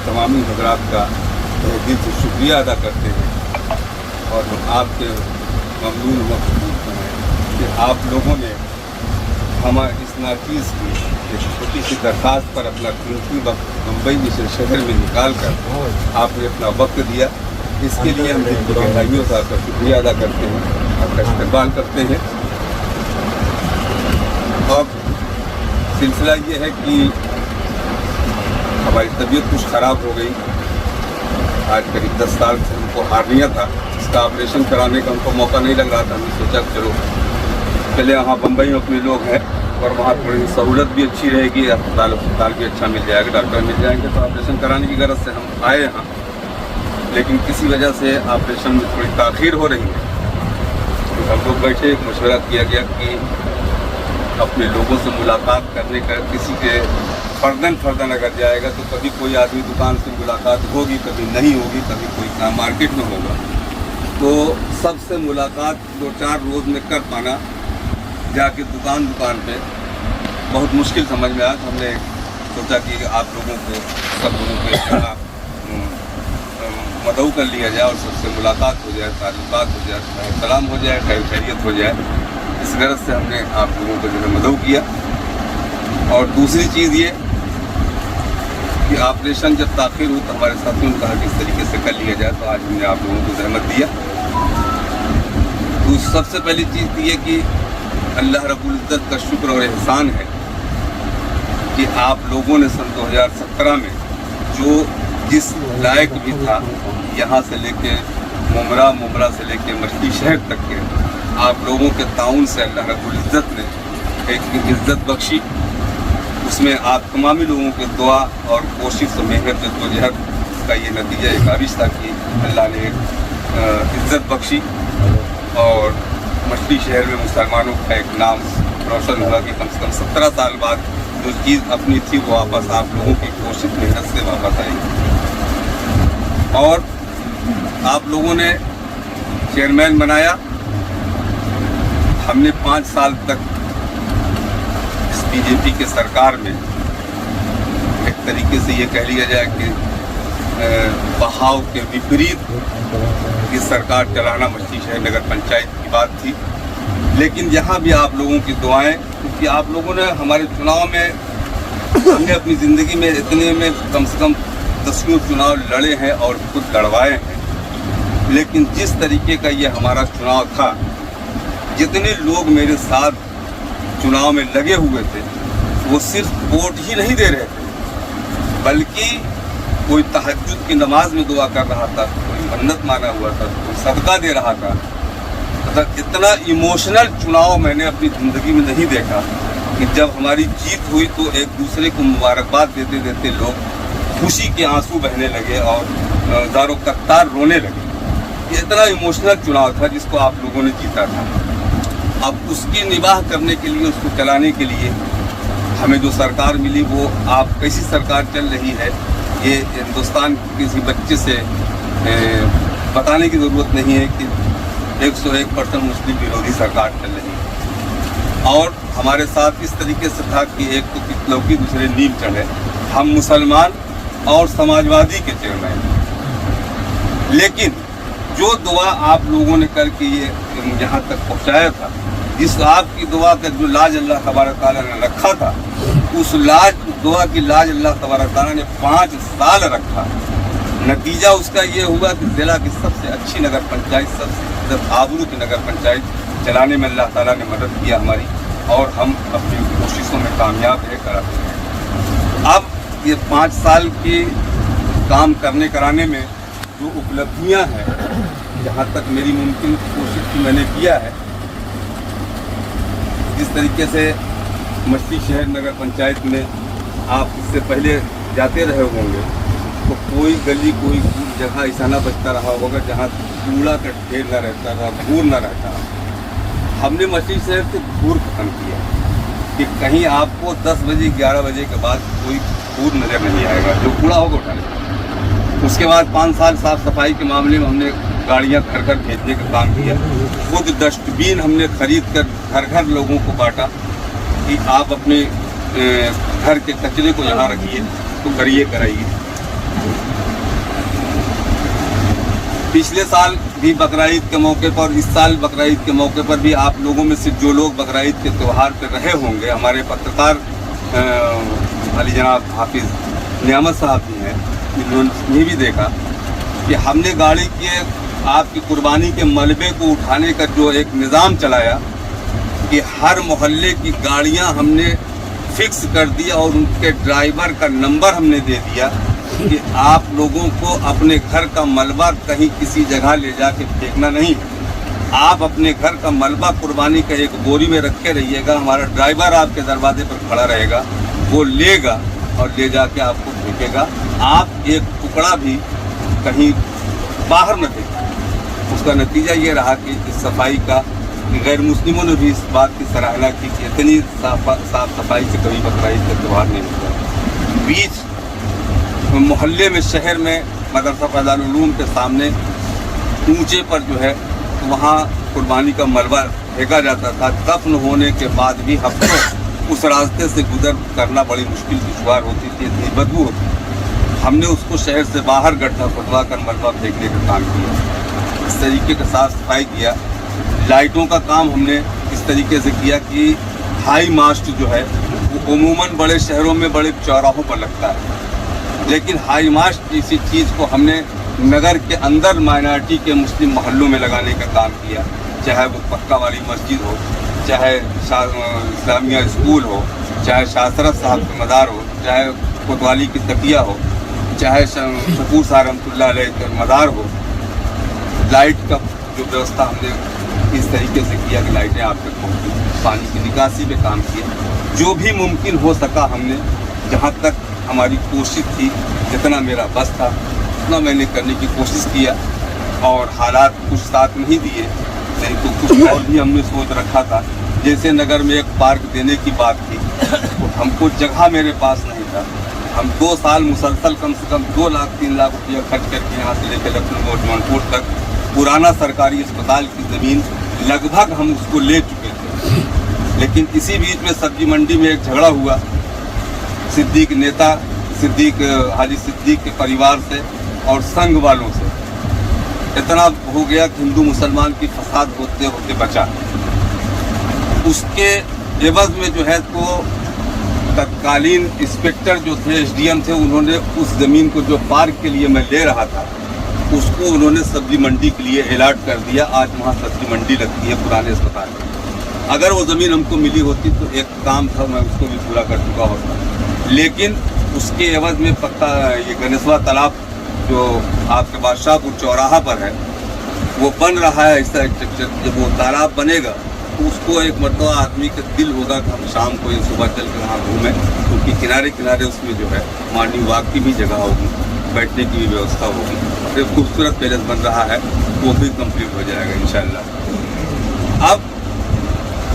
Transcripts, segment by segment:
तमामी हजरात का दिल से शुक्रिया अदा करते हैं और हम आपके ममनून मखसूस हैं कि आप लोगों ने हमारे इस नाचीज़ की एक छोटी सी दरख्वास्त पर अपना कीमती वक्त मुंबई जैसे शहर में निकाल कर आपने अपना वक्त दिया। इसके लिए हम दिल की गहराइयों से आपका शुक्रिया अदा करते हैं, आपका इस्तकबाल करते हैं। अब सिलसिला ये है कि हमारी तबीयत कुछ ख़राब हो गई। आज करीब 10 साल से हमको हार्निया था, इसका ऑपरेशन कराने का हमको मौका नहीं लग रहा था। हमने सोचा चलो पहले वहाँ बम्बई में अपने लोग हैं और वहाँ थोड़ी सहूलत भी अच्छी रहेगी, अस्पताल भी अच्छा मिल जाएगा, डॉक्टर मिल जाएंगे, तो ऑपरेशन कराने की गरज से हम आए यहाँ। लेकिन किसी वजह से ऑपरेशन में थोड़ी ताख़ीर हो रही है। तो हम लोग बैठे, एक मशवरा किया गया कि अपने लोगों से मुलाकात करने का, किसी के फर्दन अगर जाएगा तो कभी कोई आदमी दुकान से मुलाकात होगी, कभी नहीं होगी, कभी कोई काम मार्केट में होगा, तो सबसे मुलाकात 2-4 रोज़ में कर पाना जाके दुकान पे बहुत मुश्किल समझ में आया। तो हमने सोचा कि आप लोगों को सब लोगों को मदऊ कर लिया जाए और सबसे मुलाकात हो जाए, ताल्लुकात हो जाए, सलाम हो जाए, खैरियत हो जाए। इस गरज से हमने आप लोगों को जो है मदऊ किया। और दूसरी चीज़ ये कि ऑपरेशन जब ताख़ीर हुई तो हमारे साथियों ने कहा कि इस तरीके से कर लिया जाए, तो आज हमने आप लोगों को ज़हमत दिया। तो सबसे पहली चीज़ तो ये कि अल्लाह रब्बुल इज़्ज़त का शुक्र और एहसान है कि आप लोगों ने सन 2017 में जो जिस लायक भी था, यहाँ से लेके मुमरा से लेके मछली शहर तक के आप लोगों के ताउन से अल्लाह रब्बुल इज़्ज़त ने एक इज़्ज़त बख्शी। उसमें आप तमामी लोगों के दुआ और कोशिश और मेहनत जद्दोजहद का ये नतीजा एक काबिज था कि अल्लाह ने इज़्ज़त बख्शी और मछली शहर में मुसलमानों का एक नाम रोशन हुआ कि कम से कम 17 साल बाद जो चीज़ अपनी थी वो वापस आप लोगों की कोशिश मेहनत से वापस आई। और आप लोगों ने चेयरमैन बनाया। हमने 5 साल तक इस बीजेपी के सरकार में एक तरीके से ये कह लिया जाए कि बहाव के विपरीत ये सरकार चलाना मछली शहर नगर पंचायत की बात थी। लेकिन यहाँ भी आप लोगों की दुआएं, क्योंकि आप लोगों ने हमारे चुनाव में, हमने अपनी ज़िंदगी में इतने में कम से कम 10 चुनाव लड़े हैं और खुद लड़वाए हैं। लेकिन जिस तरीके का ये हमारा चुनाव था, जितने लोग मेरे साथ चुनाव में लगे हुए थे, वो सिर्फ वोट ही नहीं दे रहे थे, बल्कि कोई तहज्जुद की नमाज में दुआ कर रहा था, कोई मन्नत माना हुआ था, कोई सदका दे रहा था। मतलब इतना इमोशनल चुनाव मैंने अपनी ज़िंदगी में नहीं देखा कि जब हमारी जीत हुई तो एक दूसरे को मुबारकबाद देते देते लोग खुशी के आंसू बहने लगे और दारो कत्तार रोने लगे। ये इतना इमोशनल चुनाव था जिसको आप लोगों ने जीता था। अब उसकी निबाह करने के लिए, उसको चलाने के लिए हमें जो सरकार मिली, वो आप कैसी सरकार चल रही है ये हिंदुस्तान किसी बच्चे से बताने की ज़रूरत नहीं है कि 101% मुस्लिम विरोधी सरकार चल रही है। और हमारे साथ इस तरीके से था कि एक तो लौकी दूसरे नीम चढ़े, हम मुसलमान और समाजवादी के चेयरमैन। लेकिन जो दुआ आप लोगों ने करके ये यहाँ तक पहुँचाया था, जिस आपकी दुआ का जो लाज अल्लाह तबारक तआला ने रखा था, उस दुआ की लाज अल्लाह तबारक तआला ने 5 साल रखा। नतीजा उसका ये हुआ कि ज़िला की सबसे अच्छी नगर पंचायत, सबसे आबरू की नगर पंचायत चलाने में अल्लाह ताला ने मदद किया हमारी, और हम अपनी कोशिशों में कामयाब है कराते हैं। अब ये 5 साल के काम करने कराने में जो उपलब्धियां हैं, जहाँ तक मेरी मुमकिन कोशिश की मैंने किया है, जिस तरीके से मछली शहर नगर पंचायत में आप इससे पहले जाते रहे होंगे तो कोई गली कोई जगह ऐसा ना बचता रहा होगा जहाँ कूड़ा का ढेर न रहता था, धूल न रहता। हमने मछली शहर से धूल खत्म किया कि कहीं आपको 10 बजे 11 बजे के बाद कोई धूल नज़र नहीं आएगा, जो कूड़ा होगा उठा लेगा। उसके बाद 5 साल साफ़ सफाई के मामले में हमने गाड़ियाँ घर घर भेजने का काम किया। खुद डस्टबिन हमने खरीद कर घर घर लोगों को बांटा कि आप अपने घर के कचरे को यहाँ रखिए, तो करिए कराइए। पिछले साल भी बकरीद के मौके पर, इस साल बकरीद के मौके पर भी आप लोगों में से जो लोग बकरीद के त्यौहार पर रहे होंगे, हमारे पत्रकार अली जनाब हाफिज़ नियामत साहब भी हैं, इन्होंने भी देखा कि हमने गाड़ी के आपकी कुर्बानी के मलबे को उठाने का जो एक निज़ाम चलाया कि हर मोहल्ले की गाड़ियां हमने फिक्स कर दिया और उनके ड्राइवर का नंबर हमने दे दिया कि आप लोगों को अपने घर का मलबा कहीं किसी जगह ले जाके फेंकना नहीं है। आप अपने घर का मलबा कुर्बानी का एक बोरी में रखे रहिएगा, हमारा ड्राइवर आपके दरवाजे पर खड़ा रहेगा, वो लेगा और ले जाके आपको फेंकेगा। आप एक टुकड़ा भी कहीं बाहर न फेंकें। उसका नतीजा ये रहा कि इस सफाई का गैर मुस्लिमों ने भी इस बात की सराहना की कि इतनी साफ सफाई से कभी बकरीद का त्यौहार नहीं हुआ। बीच मोहल्ले में, शहर में मदरसा फैज़ानुल उलूम के सामने ऊंचे पर जो है वहाँ कुर्बानी का मलबा फेंका जाता था। दफन होने के बाद भी हफ्तों उस रास्ते से गुजर करना बड़ी मुश्किल दुश्वार होती थी, इतनी बदबू होती। हमने उसको शहर से बाहर गड्ढा खुदवा कर मलबा फेंकने का काम किया, इस तरीके का साफ सफाई किया। लाइटों का काम हमने इस तरीके से किया कि हाई मास्ट जो है वो अमूमन बड़े शहरों में बड़े चौराहों पर लगता है, लेकिन हाई मास्ट इसी चीज़ को हमने नगर के अंदर माइनॉरिटी के मुस्लिम मोहल्लों में लगाने का काम किया, चाहे वो पक्का वाली मस्जिद हो, चाहे इस्लामिया स्कूल हो, चाहे शाहसरत साहब का मज़ार हो, चाहे कोतवाली की तकिया हो, चाहे शकूर साहब रहमतुल्लाह अलैह का मज़ार हो। लाइट का जो व्यवस्था हमने इस तरीके से किया कि लाइटें आप तक पहुँची, पानी की निकासी पे काम किया। जो भी मुमकिन हो सका हमने, जहाँ तक हमारी कोशिश थी, जितना मेरा बस था उतना मैंने करने की कोशिश किया। और हालात कुछ साथ नहीं दिए, नहीं तो कुछ और भी हमने सोच रखा था। जैसे नगर में एक पार्क देने की बात थी, तो हमको जगह मेरे पास नहीं था। हम 2 साल मुसलसल कम से कम 2 लाख 3 लाख रुपया खर्च करके यहाँ से लेकर लखनऊ और जौनपुर तक पुराना सरकारी अस्पताल की ज़मीन लगभग हम उसको ले चुके थे। लेकिन इसी बीच में सब्जी मंडी में एक झगड़ा हुआ सिद्दीक नेता हाजी सिद्दीक के परिवार से और संघ वालों से। इतना हो गया कि हिंदू मुसलमान की फसाद होते होते बचा। उसके एवज में जो है तो तत्कालीन इंस्पेक्टर जो थे, एसडीएम थे, उन्होंने उस ज़मीन को जो पार्क के लिए मैं ले रहा था उसको उन्होंने सब्जी मंडी के लिए अलॉट कर दिया। आज वहाँ सब्जी मंडी लगती है पुराने अस्पताल में। अगर वो ज़मीन हमको मिली होती तो एक काम था, मैं उसको भी पूरा कर चुका होता। लेकिन उसके एवज में पक्का ये गणेशवा तालाब जो आपके बादशाहपुर चौराहा पर है वो बन रहा है ऐसा स्ट्रक्चर। जब वो तालाब बनेगा तो उसको एक मरतबा आदमी का दिल होगा कि हम शाम को या सुबह चल कर वहाँ घूमें, क्योंकि किनारे किनारे उसमें जो है मॉर्निंग वॉक की भी जगह होगी, बैठने की भी व्यवस्था होगी। एक खूबसूरत पैलेस बन रहा है, वो भी कंप्लीट हो जाएगा इंशाल्लाह। अब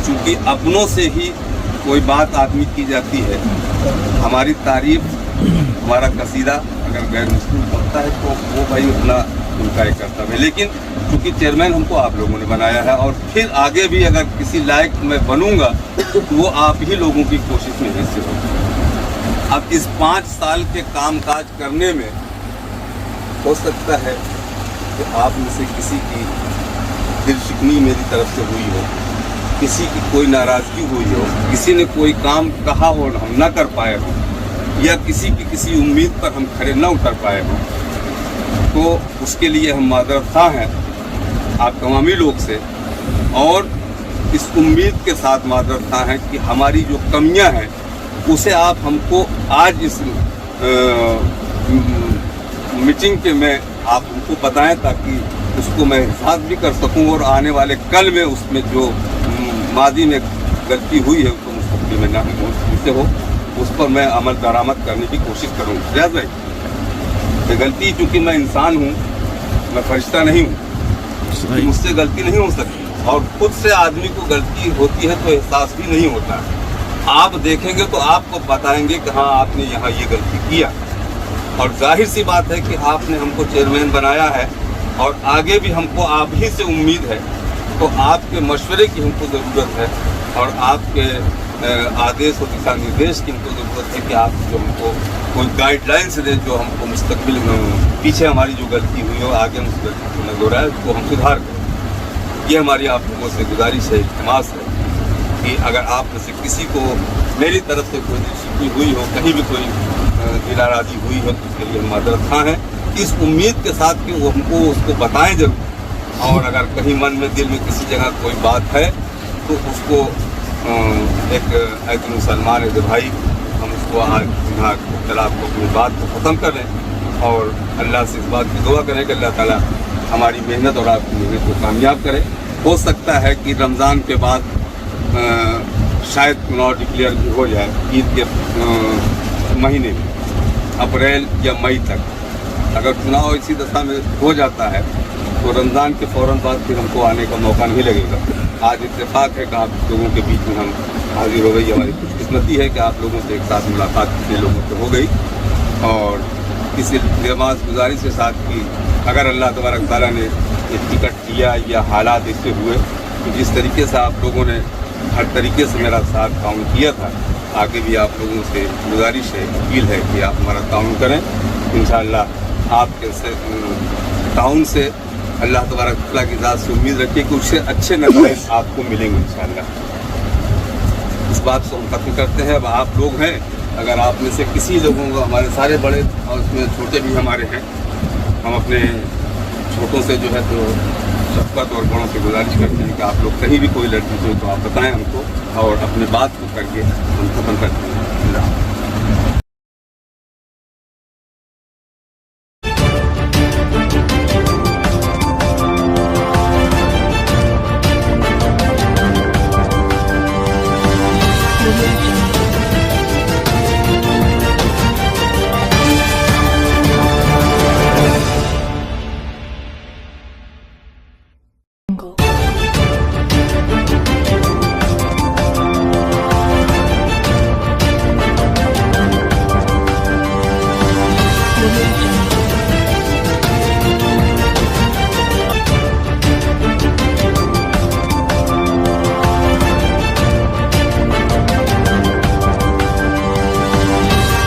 चूँकि अपनों से ही कोई बात आदमी की जाती है, हमारी तारीफ, हमारा कसीदा अगर गैर मुस्लिम बनता है तो वो भाई अपना उनका एक कर्तव्य है। लेकिन चूँकि चेयरमैन हमको आप लोगों ने बनाया है और फिर आगे भी अगर किसी लायक मैं बनूंगा तो वो आप ही लोगों की कोशिश में हिस्से होगा। अब इस 5 साल के कामकाज करने में हो सकता है कि आप में से किसी की दिल शिकनी मेरी तरफ से हुई हो, किसी की कोई नाराज़गी हुई हो, किसी ने कोई काम कहा हो और हम ना कर पाए हो, या किसी की किसी उम्मीद पर हम खड़े न उतर पाए हों, तो उसके लिए हम मादरख्वाह हैं आप तमामी लोग से। और इस उम्मीद के साथ मादरख्वाह हैं कि हमारी जो कमियां हैं उसे आप हमको आज इस मीटिंग के में आप हमको बताएं, ताकि उसको मैं हिसाब भी कर सकूं और आने वाले कल में उसमें जो माजी में गलती हुई है उसको मुस्तकबिल में ना हो, उस पर मैं अमल दरामद करने की कोशिश करूँगा। रियाज भाई, ये गलती चूँकि मैं इंसान हूँ, मैं फरिश्ता नहीं हूँ, मुझसे गलती नहीं हो सकती। और खुद से आदमी को गलती होती है तो एहसास भी नहीं होता। आप देखेंगे तो आपको बताएंगे कि हाँ आपने यहाँ ये गलती किया। और जाहिर सी बात है कि आपने हमको चेयरमैन बनाया है और आगे भी हमको आप ही से उम्मीद है, तो आपके मशवरे की हमको ज़रूरत है और आपके आदेश और दिशा निर्देश की हमको ज़रूरत है कि आप जो हमको कोई गाइडलाइंस दे जो हमको मुस्तकबिल में पीछे हमारी जो गलती हुई हो आगे हम उस गलती को न दोहराए, उसको हम सुधार करें। ये हमारी आप लोगों से गुजारिश है, इल्तिमास है कि अगर आप में से किसी को मेरी तरफ से कोई शिकवी हुई हो, कहीं भी कोई दिलाराजी हुई हो, तो उसके लिए हम माजरत खां हैं, इस उम्मीद के साथ कि वो हमको उसको बताएं जरूर। और अगर कहीं मन में दिल में किसी जगह कोई बात है तो उसको एक मुसलमान है भाई, हम उसको आज इख्तलाफ को अपनी बात को ख़त्म कर लें और अल्लाह से इस बात की दुआ करें कि अल्लाह ताला हमारी मेहनत और आपकी मेहनत को कामयाब करे। हो सकता है कि रमज़ान के बाद शायद चुनाव डिक्लेयर भी हो जाए ईद के महीने में, अप्रैल या मई तक। अगर चुनाव इसी दशा में हो जाता है तो रमज़ान के फ़ौरन बाद फिर हमको आने का मौका नहीं लगेगा। आज इत्तेफाक है कि आप लोगों के बीच में हम हाजिर हो गई। हमारी खुशकिस्मती है कि आप लोगों से एक साथ मुलाकात कितने लोगों से हो गई और इस इल्तिमास गुजारिश के साथ कि अगर अल्लाह तबारक ताला ने ये टिकट दिया या हालात इससे हुए तो जिस तरीके से आप लोगों ने हर तरीके से मेरा साथ ताउन किया था, आगे भी आप लोगों से गुजारिश है, अपील है कि आप हमारा ताउन करें। इंशाअल्लाह आपके ताउन से अल्लाह तबारक ताला की ज़ात से उम्मीद रखिए कि उससे अच्छे नतीजे आपको मिलेंगे इंशाअल्लाह। इस बात को हम खत्म करते हैं। अब आप लोग हैं, अगर आप में से किसी लोगों को, हमारे सारे बड़े और उसमें छोटे भी हमारे हैं, हम अपने छोटों से जो है तो शफकत और बड़ों से गुजारिश करते हैं कि आप लोग कहीं भी कोई लड़की हो तो आप बताएं हमको और अपने बात को करके हम खत्म करते हैं। Religion.